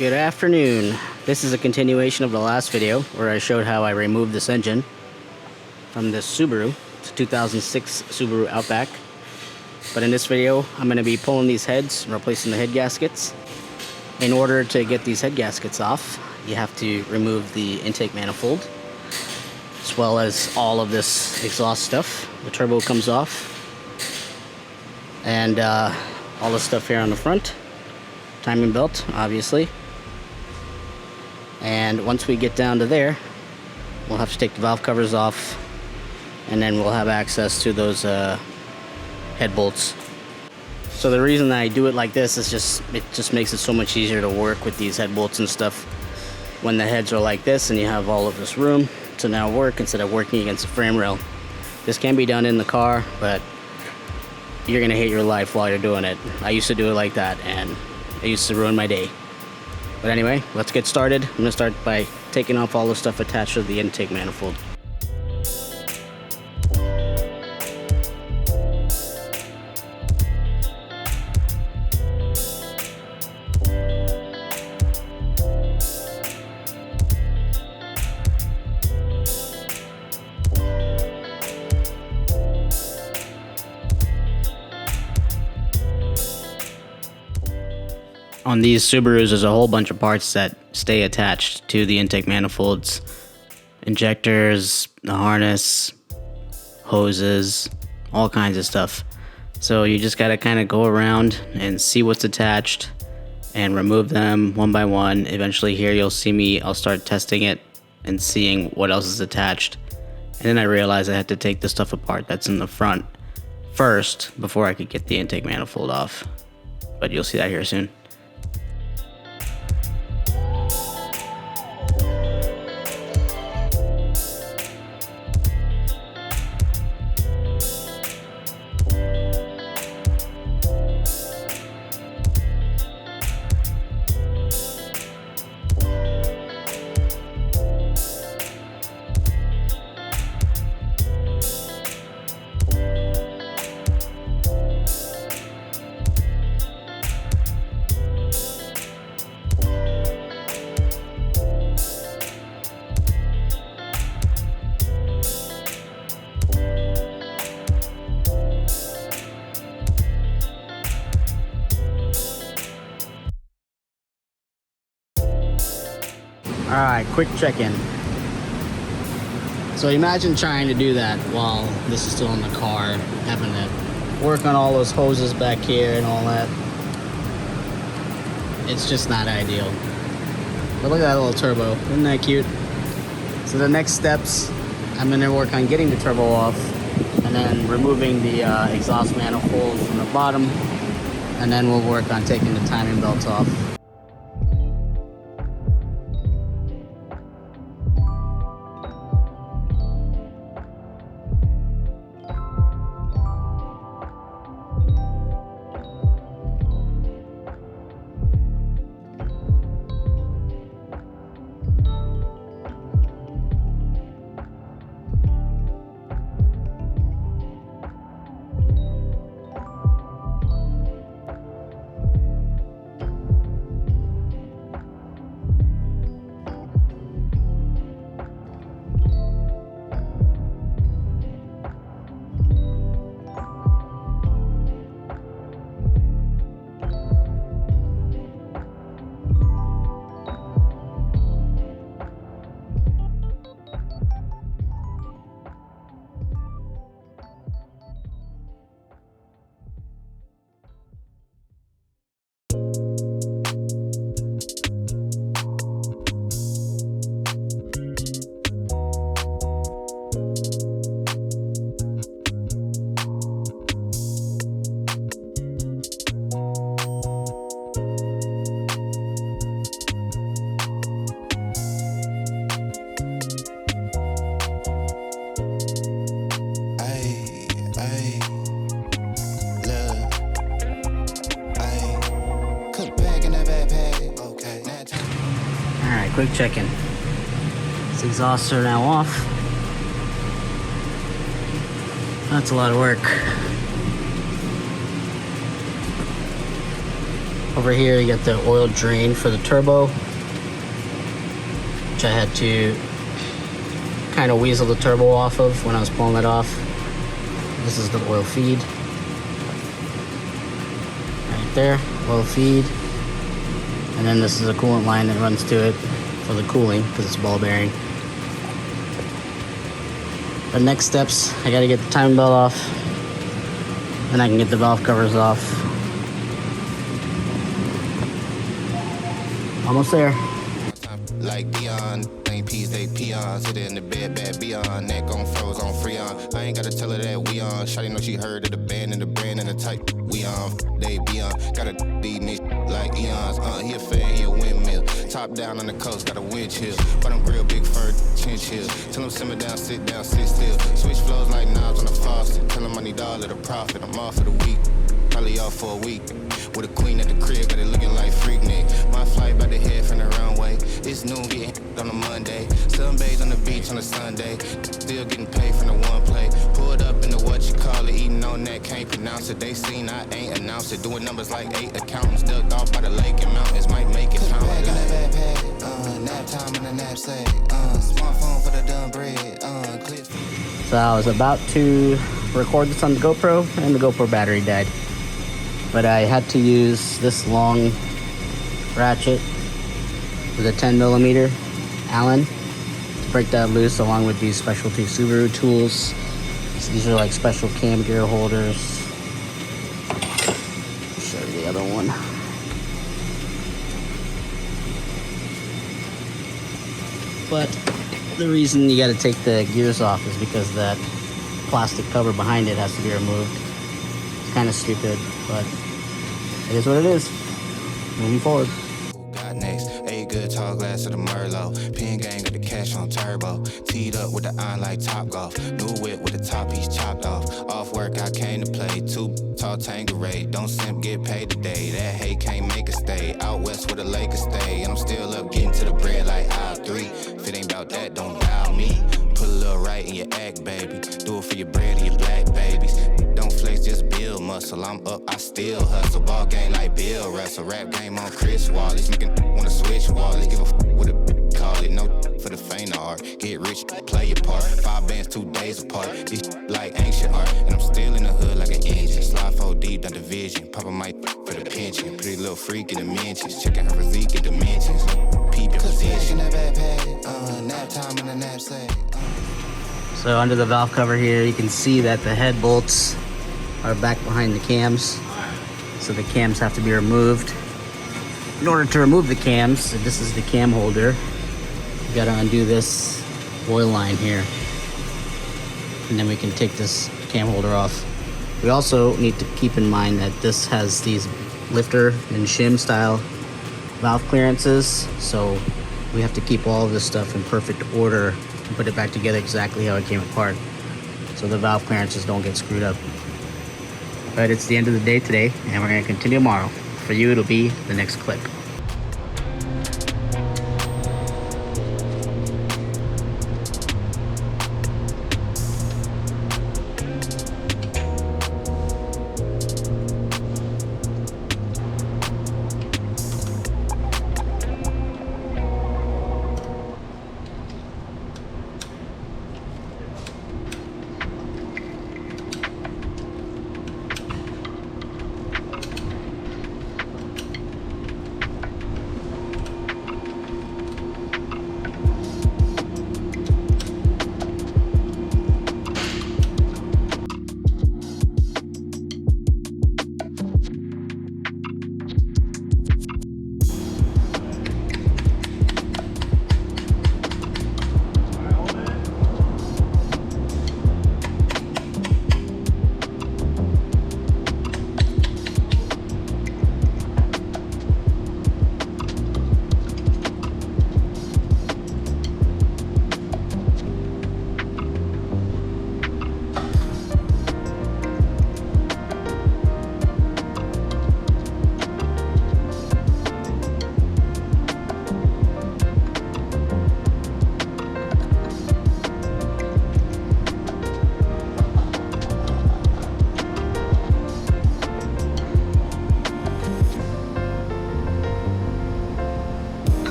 Good afternoon. This is a continuation of the last video where I showed how I removed this engine from this Subaru. It's a 2006 Subaru Outback. But in this video, I'm going to be pulling these heads and replacing the head gaskets. In order to get these head gaskets off, you have to remove the intake manifold, as well as all of this exhaust stuff. The turbo comes off, and all the stuff here on the front. Timing belt, obviously. And once we get down to there, we'll have to take the valve covers off, and then we'll have access to those head bolts. So the reason I do it like this is it just makes it so much easier to work with these head bolts and stuff when the heads are like this and you have all of this room to now work instead of working against the frame rail. This can be done in the car, but you're gonna hate your life while you're doing it. I used to do it like that, and it used to ruin my day. But anyway, let's get started. I'm gonna start by taking off all the stuff attached to the intake manifold. On these Subarus, there's a whole bunch of parts that stay attached to the intake manifolds. Injectors, the harness, hoses, all kinds of stuff. So you just gotta kind of go around and see what's attached and remove them one by one. Eventually here you'll see me, I'll start testing it and seeing what else is attached. And then I realized I had to take the stuff apart that's in the front first before I could get the intake manifold off. But you'll see that here soon. Alright, quick check-in. So imagine trying to do that while this is still in the car, having to work on all those hoses back here and all that. It's just not ideal. But look at that little turbo, isn't that cute? So the next steps, I'm going to work on getting the turbo off, and then removing the exhaust manifold from the bottom, and then we'll work on taking the timing belts off. Quick check-in. This exhausts are now off. That's a lot of work. Over here you got the oil drain for the turbo, which I had to kind of weasel the turbo off of when I was pulling it off. This is the oil feed. Right there, oil feed. And then this is a coolant line that runs to it for the cooling because it's ball bearing. The next steps, I gotta get the timing belt off. Then I can get the valve covers off. Almost there. Like Dion, ain't peas, they peons. Hit it in the bed, bad beyond. Neck on froze on Freon. I ain't gotta tell her that we on. Shawty know she heard of the band and the brand and the type. We on, they be on. Gotta beat me like eons. He a fan, he a windmill. Top down on the coast, got a wind chill. But I'm real big fur, chinchills. Tell them simmer down, sit still. Switch flows like knobs on the faucet. Tell them I need all of the profit. I'm off for the week. Probably off for a week. With a queen at the crib, got it looking like freak Nick. My flight by the head from the runway. It's noon, getting on a Monday. Sunbathe on the beach on a Sunday. Still getting paid from the one play. Pulled up in the what you call it, eating on that, can't pronounce it. They seen I ain't announced it. Doing numbers like 8 accountants. Ducked off by the lake and mountains, might make it pound. Back in the backpack, nap time in the knapsack. Smartphone for the done bread. Clip. So I was about to record this on the GoPro and the GoPro battery died. But I had to use this long ratchet with a 10mm Allen to break that loose, along with these specialty Subaru tools. So these are like special cam gear holders. I'll show you the other one. But the reason you got to take the gears off is because that plastic cover behind it has to be removed. It's kind of stupid, but it is what it is. Moving forward. Got next, a good tall glass of the Merlot. Pin gang got the cash on turbo. Teed up with the iron like Top Golf. New whip with the top piece chopped off. Off work I came to play. Too tall Tangeray. Don't simp get paid today. That hate can't make a stay. Out west where the Lakers stay. And I'm still up getting to the bread like aisle 3. If it ain't about that, don't dial me. Put a little right in your act, baby. Do it for your bread and your black babies. Don't flex, just build muscle. I'm up, I still hustle. Ball game like Bill Russell. Rap game on Chris Wallace. Making wanna switch Wallace. Give a with a call it. No for the faint of art. Get rich, play your part. 5 bands, 2 days apart. This like ancient art. And I'm still in the hood like an engine. Slide 4 deep down division. Papa might for the pension. Pretty little freak in the mentions. Checking her physique in dimensions. Peep your position. Nap time in the knapsack. So under the valve cover here, you can see that the head bolts are back behind the cams. So the cams have to be removed. In order to remove the cams, this is the cam holder. You gotta undo this oil line here. And then we can take this cam holder off. We also need to keep in mind that this has these lifter and shim style valve clearances. So we have to keep all of this stuff in perfect order and put it back together exactly how it came apart, so the valve clearances don't get screwed up. But it's the end of the day today, and we're going to continue tomorrow. For you, it'll be the next clip.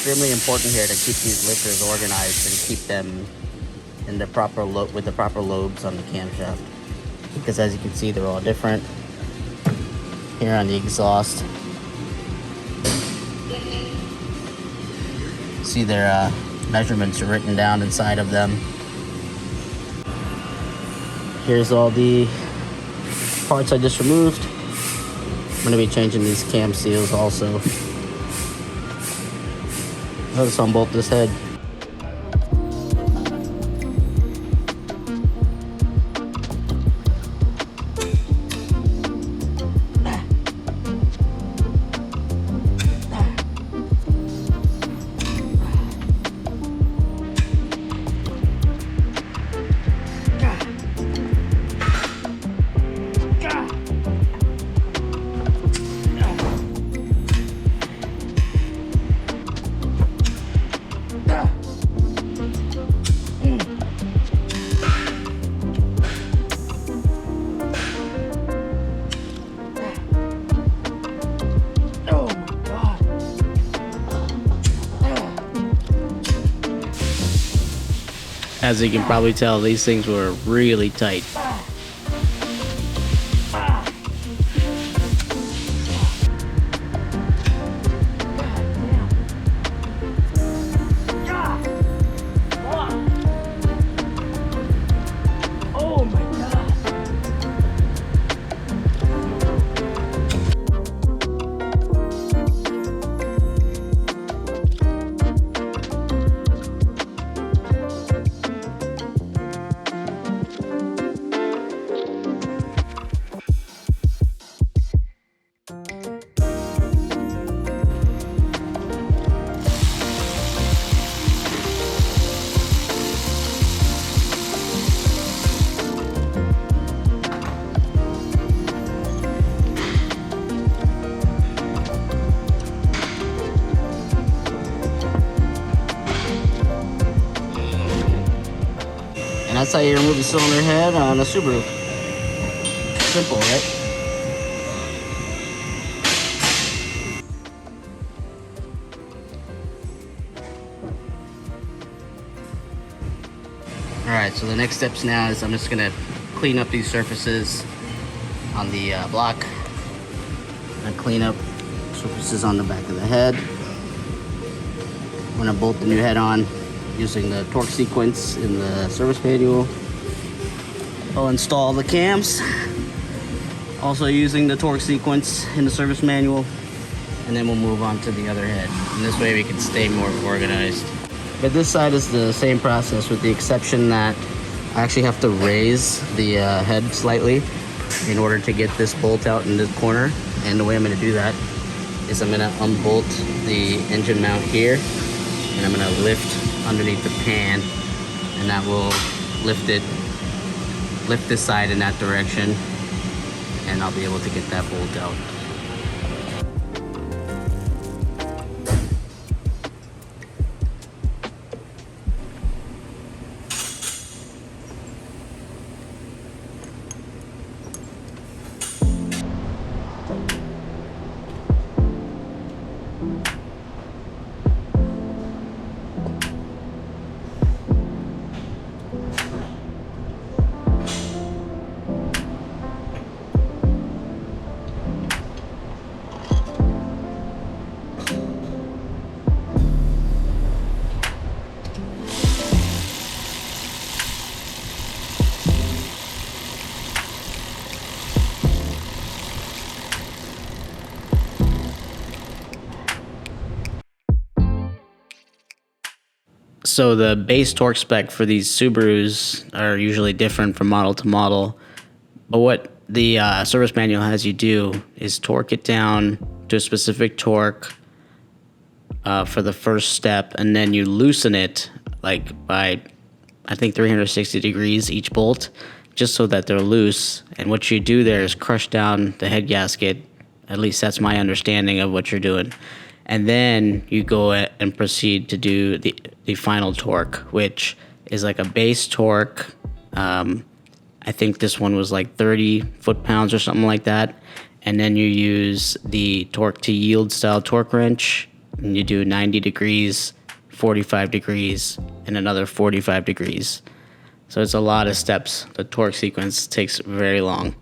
extremely important here to keep these lifters organized and keep them in the proper with the proper lobes on the camshaft, because as you can see, they're all different. Here on the exhaust, see their measurements are written down inside of them. Here's all the parts I just removed. I'm going to be changing these cam seals also. Let's unbolt this head. As you can probably tell, these things were really tight. And that's how you remove the cylinder head on a Subaru. Simple, right? Alright, so the next steps now is I'm just going to clean up these surfaces on the block. I'm going to clean up surfaces on the back of the head. I'm going to bolt the new head on using the torque sequence in the service manual. I'll install the cams, also using the torque sequence in the service manual, and then we'll move on to the other head. And this way we can stay more organized. But this side is the same process, with the exception that I actually have to raise the head slightly in order to get this bolt out in this corner. And the way I'm going to do that is I'm going to unbolt the engine mount here, and I'm going to lift underneath the pan, and that will lift this side in that direction, and I'll be able to get that bolt out. So the base torque spec for these Subarus are usually different from model to model, but what the service manual has you do is torque it down to a specific torque for the first step, and then you loosen it like by, I think, 360 degrees each bolt, just so that they're loose. And what you do there is crush down the head gasket. At least that's my understanding of what you're doing. And then you go and proceed to do the final torque, which is like a base torque. I think this one was like 30 foot-pounds or something like that. And then you use the torque to yield style torque wrench and you do 90 degrees, 45 degrees, and another 45 degrees. So it's a lot of steps. The torque sequence takes very long.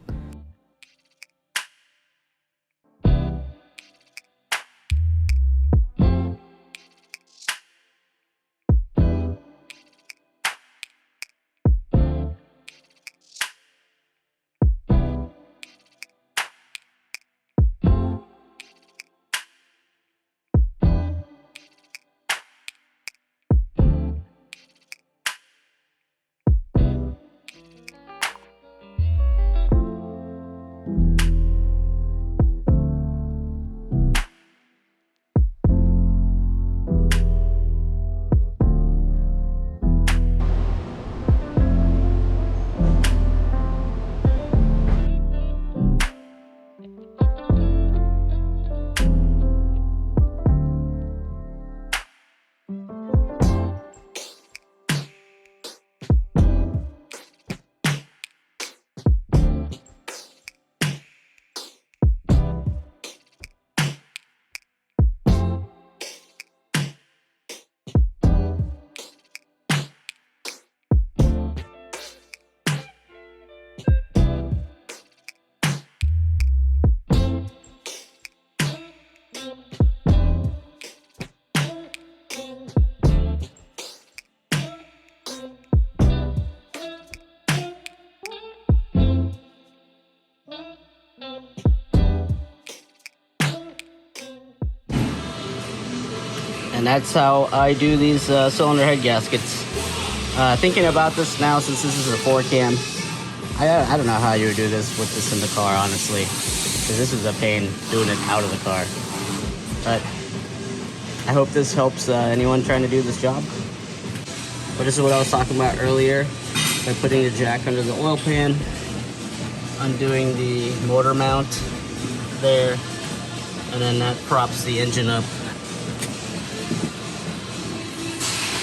And that's how I do these cylinder head gaskets. Thinking about this now, since this is a 4-cam, I don't know how you would do this with this in the car, honestly, because this is a pain doing it out of the car. But I hope this helps anyone trying to do this job. But this is what I was talking about earlier, by putting the jack under the oil pan, undoing the motor mount there, and then that props the engine up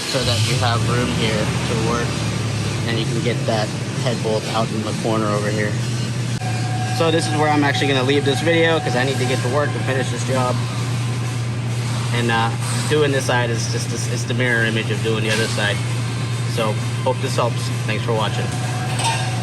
so that you have room here to work, and you can get that head bolt out in the corner over here. So this is where I'm actually going to leave this video, because I need to get to work and finish this job. And doing this side is just it's the mirror image of doing the other side. So hope this helps. Thanks for watching.